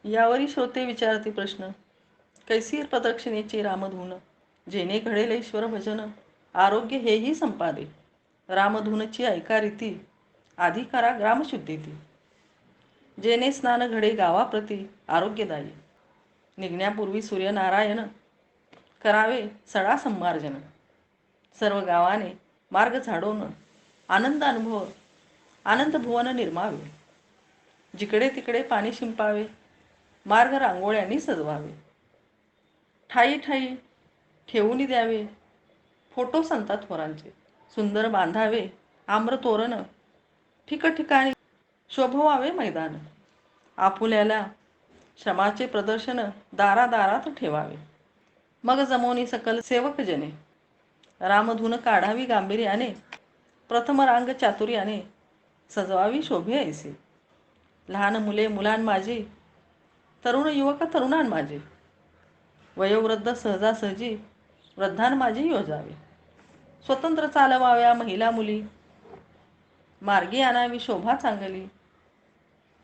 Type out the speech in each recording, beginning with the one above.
यावरी श्रोते विचारती प्रश्न. कैसी प्रदक्षिणेची रामधून, जेणे घडेल ईश्वर भजन, आरोग्य हेही संपादे. रामधूनची ऐका रीती, आधी करा ग्रामशुद्धी ती. जेणे स्नान घडे गावाप्रती, आरोग्यदायी. निघण्यापूर्वी सूर्यनारायण, करावे सडा संमार्जन. सर्व गावाने मार्ग झाडून, आनंद अनुभव, आनंद भुवन निर्मावे. जिकडे तिकडे पाणी शिंपावे, मार्ग रांगोळ्यांनी सजवावे. ठाई ठाई ठेवून द्यावे, फोटो संतात थोरांचे. सुंदर बांधावे आम्र तोरण, ठिकठिकाणी शोभवावे मैदान. आपुल्याला श्रमाचे प्रदर्शन, दारादारात ठेवावे. मग जमवणी सकल सेवकजने, रामधून काढावी गांभीर्याने. प्रथम रांग चातुर्याने, सजवावी शोभे ऐसे. लहान मुले मुलां माझी, तरुण युवक तरुणां माझे. वयोवृद्ध सहजासहजी, वृद्धान माझी योजावे. स्वतंत्र चालवाव्या महिला मुली, मार्गी आणावी शोभा चांगली.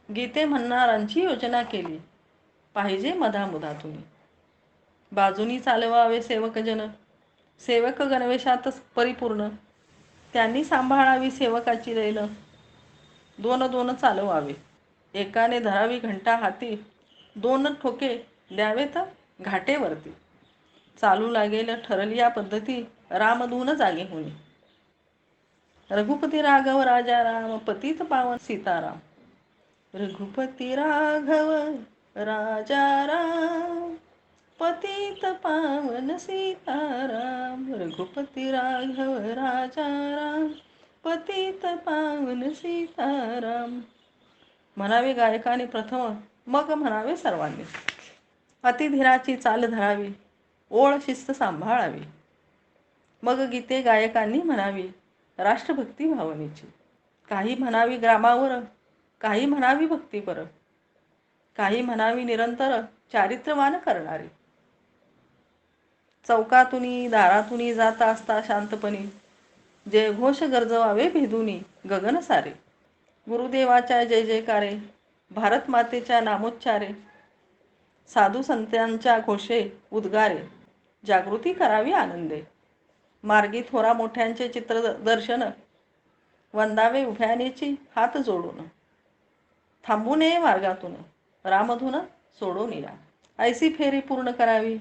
गीते म्हणणारांची योजना केली, पाहिजे मधामुधातून. बाजूनी चालवावे सेवकजन, सेवक गणवेशातच परिपूर्ण. त्यांनी सांभाळावी सेवकाची लैल, दोन दोन चालवावे. एकाने धरावी घंटा हाती, दोन ठोके द्यावेत घाटेवरती. चालू लागेल ठरली या पद्धती, रामधून जागे होणी. रघुपती राघव राजा राम, पतित पावन सीताराम. रघुपती राघव राजा राम, पतित पावन सीताराम. रघुपती राघव राजा राम, पतित पावन सीताराम. म्हणावे गायकाने प्रथम, मग म्हणावे सर्वांनी. अतिधीराची चाल धरावी, ओळ शिस्त सांभाळावी. मग गीते गायकांनी म्हणावी, राष्ट्रभक्ती भावनेची. काही म्हणावी ग्रामावर, काही म्हणावी भक्तीपर, काही म्हणावी निरंतर चारित्र्यवान करणारी. चौकातुनी दारातुनी जात असता शांतपणी, जयघोष गरजवावे भेदुनी गगन सारे. गुरुदेवाच्या जय जयकारे, भारत मातेच्या नामोच्चारे. साधू संतांच्या घोषे उद्गारे, जागृती करावी आनंदे. मार्गी थोरा मोठ्यांचे चित्र दर्शन, वंदावे उभ्यानेची हात जोडून. थांबू नये मार्गातून, रामधून सोडून या. ऐसी फेरी पूर्ण करावी,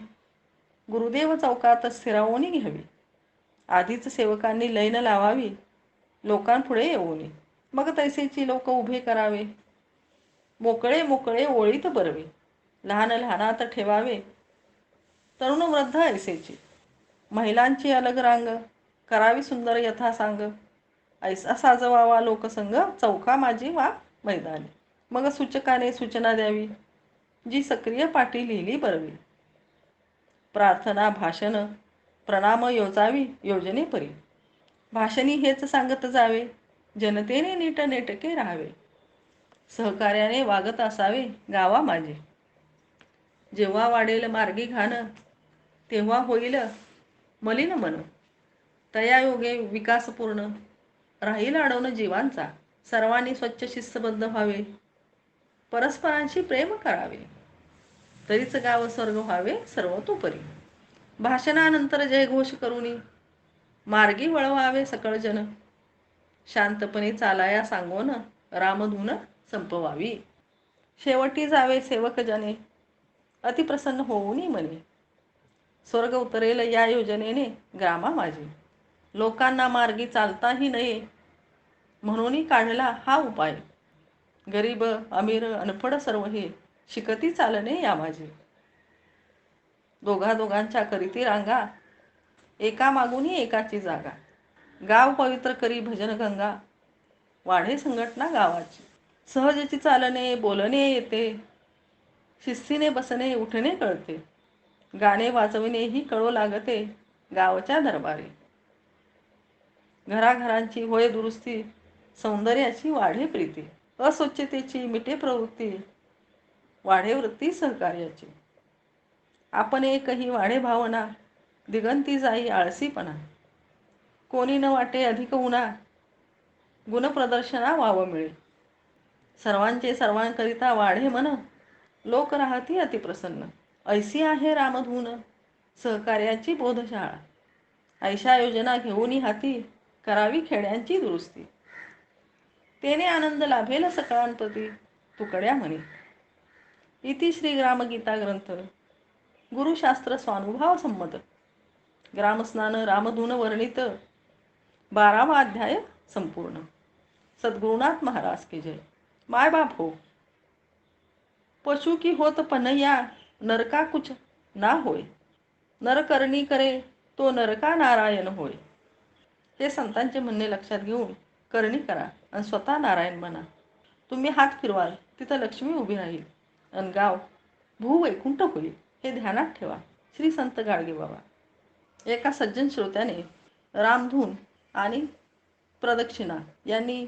गुरुदेव चौकात स्थिरावून घ्यावी. आधीच सेवकांनी लैन लावावी, लोकांपुढे येऊन. मग तैसेची लोक उभे करावे, मोकळे मोकळे ओळीत बरवे. लहान लहानात ठेवावे, तरुण वृद्ध ऐसेची. महिलांची अलग रांग, करावी सुंदर यथा सांग. ऐसा साजवावा लोकसंग, चौका माझी वा मैदानी. मग सूचकाने सूचना द्यावी, जी सक्रिय पाटी लिहिली बरवी. प्रार्थना भाषण प्रणाम योजावी योजनेपरी. भाषणी हेच सांगत जावे, जनतेने नीट नेटके राहावे. सहकार्याने वागत असावे गावा माझे. जेव्हा वाढेल मार्गी घाण, तेव्हा होईल मलिन मन. तयायोगे विकास पूर्ण, राहील अडवून जीवांचा. सर्वांनी स्वच्छ शिस्तबद्ध व्हावे, परस्परांशी प्रेम करावे. तरीच गाव स्वर्ग व्हावे सर्वतोपरी. भाषणानंतर जयघोष करूनी, मार्गी वळवावे सकळ जन. शांतपणे चालाया सांगून, रामधून संपवावी. शेवटी जावे सेवकजने, अतिप्रसन्न होऊनी मने. स्वर्ग उतरेल या योजनेने ग्रामा माझी. लोकांना मार्गी चालताही नये, म्हणून काढला हा उपाय. गरीब अमीर अनपड सर्व हे, शिकती चालणे या माझी. दोघा दोघांच्या करीती रांगा, एका मागून एकाची जागा. गाव पवित्र करी भजन गंगा, वाढे संघटना गावाची. सहजची चालणे बोलणे येते, शिस्तीने बसणे उठणे कळते. गाणे वाजविणेही कळू लागते गावच्या दरबारी. घराघरांची होय दुरुस्ती, सौंदर्याची वाढे प्रीती. अस्वच्छतेची मिटे प्रवृत्ती, वाढे वृत्ती सहकार्याची. आपण एकही वाढे भावना, दिगंती जाई आळसीपणा. कोणी न वाटे अधिक उणा, गुणप्रदर्शना वाव मिळे. सर्वांचे सर्वांकरिता वाढे मन, लोक राहती अतिप्रसन्न. ऐसी आहे रामधून सहकार्याची बोधशाळा. ऐशा योजना घेऊन हाती करावी खेड्यांची दुरुस्ती. तेने आनंद लाभेल सकळांप्रती तुकड्या म्हणे. इति श्री ग्रामगीता ग्रंथ गुरुशास्त्र स्वानुभाव संमत. ग्रामस्नान रामधून वर्णित 12वा अध्याय संपूर्ण. सद्गुरुनाथ महाराज की जय. माय बाप हो, पशु की होत पनया नरका कुछ ना होय. नरकरणी करे तो नरका नारायण होय. हे संतांचे म्हणणे लक्षात घेऊन करणी करा आणि स्वतः नारायण बना. तुम्ही हात फिरवाल तिथं लक्ष्मी उभी राहील आणि गाव भूवैकुंठ होईल, हे ध्यानात ठेवा. श्री संत गाडगे बाबा. एका सज्जन श्रोत्याने रामधून आणि प्रदक्षिणा यांनी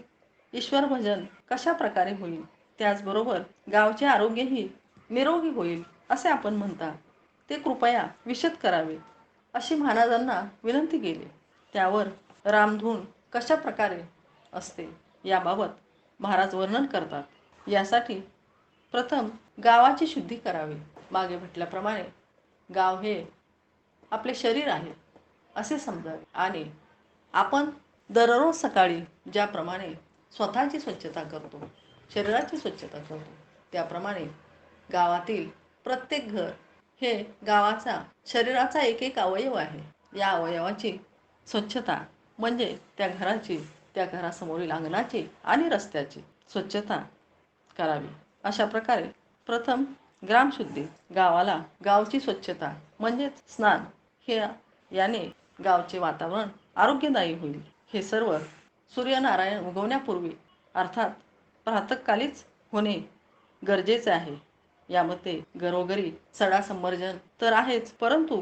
ईश्वर भजन कशा प्रकारे होईल, त्याचबरोबर गावचे आरोग्यही निरोगी होईल असे आपण म्हणता, ते कृपया विशद करावे अशी महाराजांना विनंती केली. त्यावर रामधून कशा प्रकारे असते याबाबत महाराज वर्णन करतात. यासाठी प्रथम गावाची शुद्धी करावी. मागे म्हटल्याप्रमाणे गाव हे आपले शरीर आहे असे समजावे आणि आपण दररोज सकाळी ज्याप्रमाणे स्वतःची स्वच्छता करतो, शरीराची स्वच्छता करतो, त्याप्रमाणे गावातील प्रत्येक घर हे गावाचा शरीराचा एक एक अवयव आहे. या अवयवाची स्वच्छता म्हणजे त्या घराची, त्या घरासमोरील अंगणाची आणि रस्त्याची स्वच्छता करावी. अशा प्रकारे प्रथम ग्रामशुद्धी, गावाला गावची स्वच्छता म्हणजेच स्नान, हे याने गावचे वातावरण आरोग्यदायी होईल. हे सर्व सूर्यनारायण उगवण्यापूर्वी अर्थात प्रातःकालीच होणे गरजेचे आहे. यामध्ये घरोघरी सडा संवर्जन तर आहेच, परंतु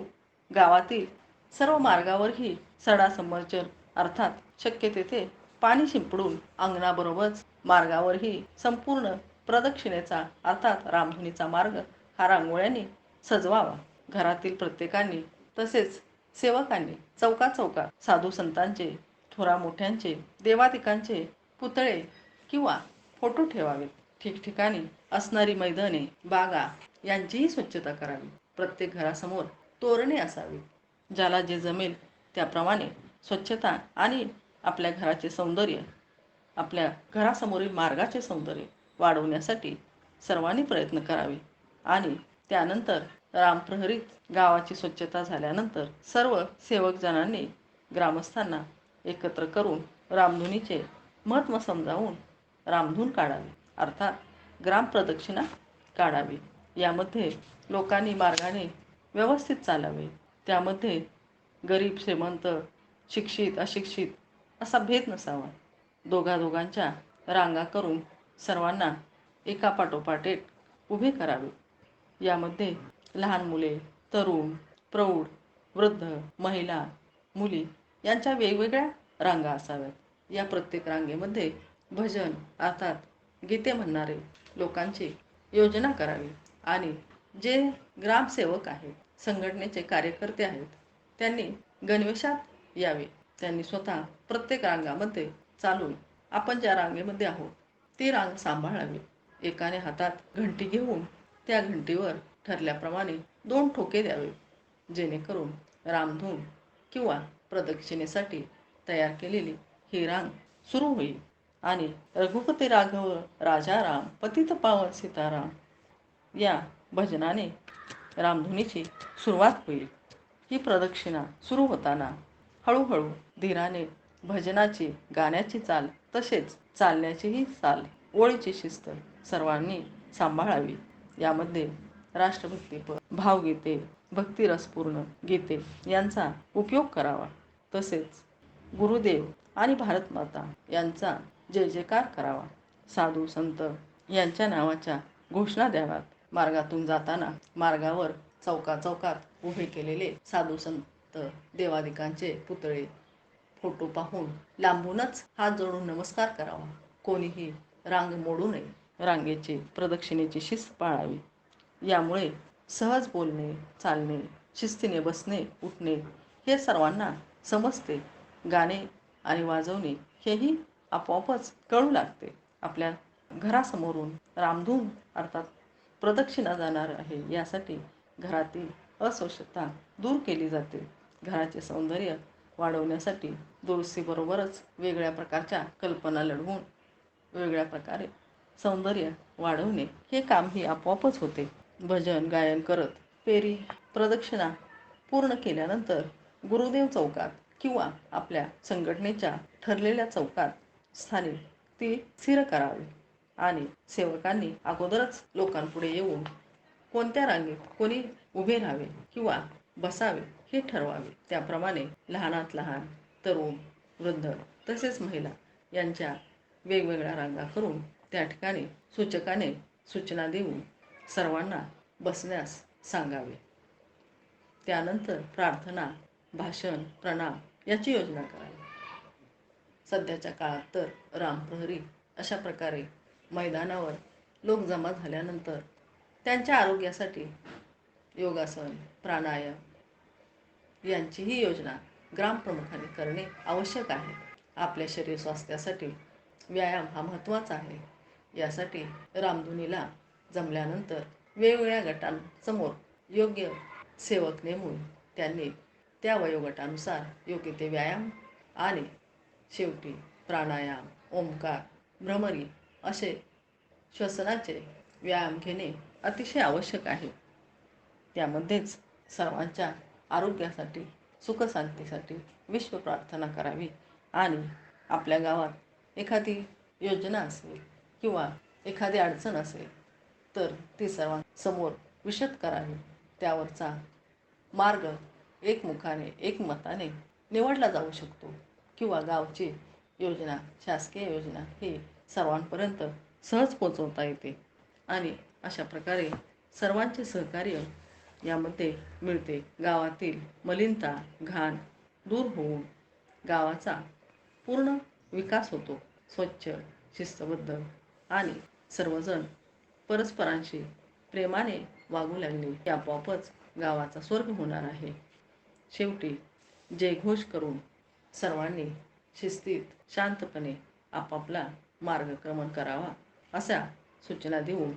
गावातील सर्व मार्गावरही सडा संवर्जन अर्थात शक्य तेथे पाणी शिंपडून अंगणाबरोबरच मार्गावरही संपूर्ण प्रदक्षिणेचा अर्थात रामधुनीचा मार्ग हा रांगोळ्यांनी सजवावा. घरातील प्रत्येकाने तसेच सेवकांनी चौका चौकात साधू संतांचे, थोरा मोठ्यांचे, देवादिकांचे पुतळे किंवा फोटो ठेवावेत. ठिकठिकाणी असणारी मैदाने, बागा यांचीही स्वच्छता करावी. प्रत्येक घरासमोर तोरणे असावी. ज्याला जे जमेल त्याप्रमाणे स्वच्छता आणि आपल्या घराचे सौंदर्य, आपल्या घरासमोरील मार्गाचे सौंदर्य वाढवण्यासाठी सर्वांनी प्रयत्न करावे. आणि त्यानंतर रामप्रहरीत गावाची स्वच्छता झाल्यानंतर सर्व सेवकजनांनी ग्रामस्थांना एकत्र करून रामधुनीचे महत्त्व समजावून रामधून काढावी, अर्थात ग्रामप्रदक्षिणा काढावी. यामध्ये लोकांनी मार्गाने व्यवस्थित चालावे. त्यामध्ये गरीब श्रीमंत, शिक्षित अशिक्षित असा भेद नसावा. दोघांच्या रांगा करून सर्वांना एकापाठोपाठ एक उभे करावे. यामध्ये लहान मुले, तरुण, प्रौढ, वृद्ध, महिला, मुली यांच्या वेगवेगळ्या रांगा असाव्यात. या प्रत्येक रांगेमध्ये भजन अर्थात गीते म्हणणारे लोकांची योजना करावी. आणि जे ग्रामसेवक आहेत, संघटनेचे कार्यकर्ते आहेत, त्यांनी गणवेशात यावे. त्यांनी स्वतः प्रत्येक रांगामध्ये चालून आपण ज्या रांगेमध्ये आहोत ती रांग सांभाळावी. एकाने हातात घंटी घेऊन त्या घंटीवर ठरल्याप्रमाणे 2 ठोके द्यावे, जेणेकरून रामधून किंवा प्रदक्षिणेसाठी तयार केलेली ही रांग सुरू होईल. आणि रघुपती राघव राजा राम पतित पावन सीताराम या भजनाने रामधुनीची सुरुवात होईल. ही प्रदक्षिणा सुरू होताना हळूहळू धीराने भजनाची, गाण्याची चाल तसेच चालण्याचीही चाल, ओळीची शिस्त सर्वांनी सांभाळावी. यामध्ये राष्ट्रभक्तीपर, भावगीते, भक्तिरसपूर्ण गीते यांचा उपयोग करावा. तसेच गुरुदेव आणि भारतमाता यांचा जय जयकार करावा. साधू संत यांच्या नावाच्या घोषणा द्याव्यात. मार्गातून जाताना मार्गावर चौकात उभे केलेले साधू संत, देवादिकांचे पुतळे, फोटो पाहून लांबूनच हात जोडून नमस्कार करावा. कोणीही रांग मोडू नये. रांगेची प्रदक्षिणेची शिस्त पाळावी. यामुळे सहज बोलणे, चालणे, शिस्तीने बसणे, उठणे हे सर्वांना समजते. गाणे आणि वाजवणे हेही आपोआपच कळू लागते. आपल्या घरासमोरून रामधून अर्थात प्रदक्षिणा जाणार आहे. यासाठी घरातील अस्वच्छता दूर केली जाते. घराचे सौंदर्य वाढवण्यासाठी दुरुस्तीबरोबरच वेगळ्या प्रकारच्या कल्पना लढवून वेगळ्या प्रकारे सौंदर्य वाढवणे हे कामही आपोआपच होते. भजन गायन करत फेरी प्रदक्षिणा पूर्ण केल्यानंतर गुरुदेव चौकात किंवा आपल्या संघटनेच्या ठरलेल्या चौकात स्थानी ती स्थिर करावी आणि सेवकांनी अगोदरच लोकांपुढे येऊन कोणत्या रांगेत कोणी उभे राहावे किंवा बसावे हे ठरवावे. त्याप्रमाणे लहानात लहान, तरुण, वृद्ध तसेच महिला यांच्या वेगवेगळ्या रांगा करून त्या ठिकाणी सूचकाने सूचना देऊन सर्वांना बसण्यास सांगावे. त्यानंतर प्रार्थना, भाषण, प्रणाम याची योजना करावी. सध्याच्या काळात तर रामप्रहरी अशा प्रकारे मैदानावर लोक जमा झाल्यानंतर त्यांच्या आरोग्यासाठी योगासन, प्राणायाम यांचीही योजना ग्रामप्रमुखांनी करणे आवश्यक आहे. आपल्या शरीर स्वास्थ्यासाठी व्यायाम हा महत्त्वाचा आहे. यासाठी रामधुनीला जमल्यानंतर वेगवेगळ्या गटांसमोर योग्य सेवक नेमून त्यांनी त्या वयोगटानुसार योग्य ते व्यायाम आणि शेवटी प्राणायाम, ओंकार, भ्रमरी असे श्वसनाचे व्यायाम घेणे अतिशय आवश्यक आहे. त्यामध्येच सर्वांच्या आरोग्यासाठी, सुखशांतीसाठी विश्व प्रार्थना करावी आणि आपल्या गावात एखादी योजना असेल किंवा एखादी अडचण असेल तर ती सर्वांसमोर विशद करावी. त्यावरचा मार्ग एकमुखाने, एकमताने निवडला जाऊ शकतो किंवा गावची योजना, शासकीय योजना ही सर्वांपर्यंत सहज पोचवता येते आणि अशा प्रकारे सर्वांचे सहकार्य यामध्ये मिळते. गावातील मलिनता, घाण दूर होऊन गावाचा पूर्ण विकास होतो. स्वच्छ, शिस्तबद्ध आणि सर्वजण परस्परांशी प्रेमाने वागू लागले की आपोआपच गावाचा स्वर्ग होणार आहे. शेवटी जयघोष करून सर्वांनी शिस्तीत, शांतपणे आपापला मार्गक्रमण करावा अशा सूचना देऊन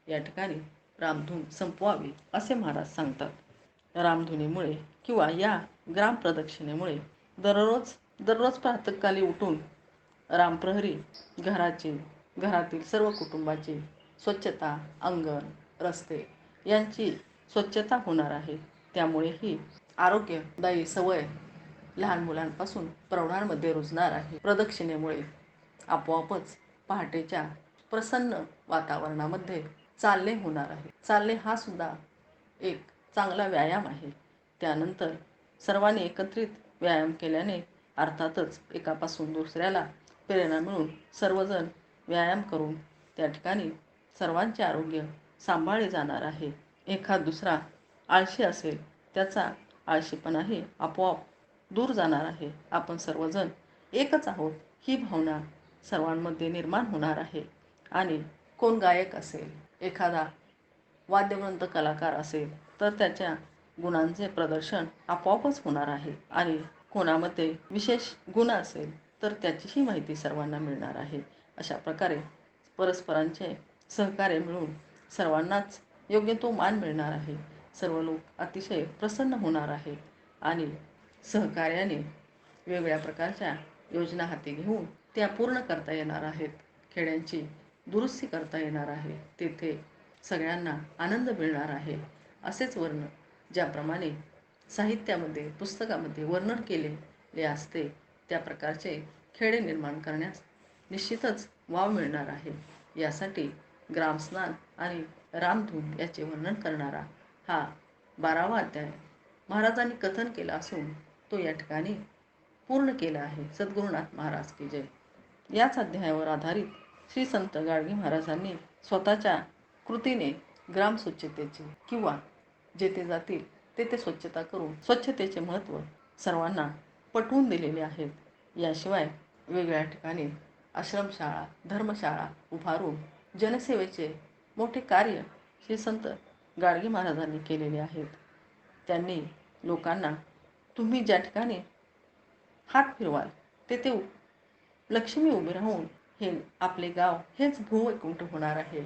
या ठिकाणी रामधून संपवावी असे महाराज सांगतात. रामधुनीमुळे किंवा या ग्रामप्रदक्षिणेमुळे दररोज प्रातःकाली उठून रामप्रहरी घरातील सर्व कुटुंबाची स्वच्छता, अंगण, रस्ते यांची स्वच्छता होणार आहे. त्यामुळे ही आरोग्यदायी सवय लहान मुलांपासून प्रौढांमध्ये रुजणार आहे. प्रदक्षिणेमुळे आपोआपच पहाटेच्या प्रसन्न वातावरणामध्ये चालणे होणार आहे. चालणे हा सुद्धा एक चांगला व्यायाम आहे. त्यानंतर सर्वांनी एकत्रित व्यायाम केल्याने अर्थातच एकापासून दुसऱ्याला प्रेरणा मिळून सर्वजण व्यायाम करून त्या ठिकाणी सर्वांचे आरोग्य सांभाळले जाणार आहे. एखाद दुसरा आळशी असेल त्याचा आळशीपणाही आपोआप दूर जाणार आहे. आपण सर्वजण एकच आहोत ही भावना सर्वांमध्ये निर्माण होणार आहे. आणि कोण गायक असेल, एखादा वाद्यवृंद कलाकार असेल तर त्याच्या गुणांचे प्रदर्शन आपोआपच होणार आहे. आणि कोणामध्ये विशेष गुण असेल तर त्याचीही माहिती सर्वांना मिळणार आहे. अशा प्रकारे परस्परांचे सहकार्य मिळून सर्वांनाच योग्य तो मान मिळणार आहे. सर्व लोक अतिशय प्रसन्न होणार आहेत आणि सहकार्याने वेगवेगळ्या प्रकारच्या योजना हाती घेऊन त्या पूर्ण करता येणार आहेत. खेड्यांची दुरुस्ती करता येणार आहे. तेथे सगळ्यांना आनंद मिळणार आहे. असेच वर्णन ज्याप्रमाणे साहित्यामध्ये, पुस्तकामध्ये वर्णन केलेले असते त्या प्रकारचे खेडे निर्माण करण्यास निश्चितच वाव मिळणार आहे. यासाठी ग्रामस्नान आणि रामधून याचे वर्णन करणारा हा 12वा अध्याय महाराजांनी कथन केला असून तो या ठिकाणी पूर्ण केला आहे. सद्गुरुनाथ महाराज की जय. याच अध्यायावर आधारित श्री संत गाडगे महाराजांनी स्वतःच्या कृतीने ग्राम स्वच्छतेची किंवा जेथे जातील तेथे स्वच्छता करून स्वच्छतेचे महत्त्व सर्वांना पटवून दिलेले आहेत. याशिवाय वेगवेगळ्या ठिकाणी आश्रमशाळा, धर्मशाळा उभारून जनसेवेचे मोठे कार्य श्री संत गाडगे महाराजांनी केलेले आहेत. त्यांनी लोकांना तुम्ही ज्या ठिकाणी हात फिरवाल तेथे लक्ष्मी उभी राहून हे आपले गाव हेच भूवैकुंठ होणार आहे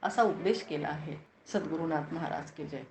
असा उपदेश केला आहे. सद्गुरुनाथ महाराज की जय.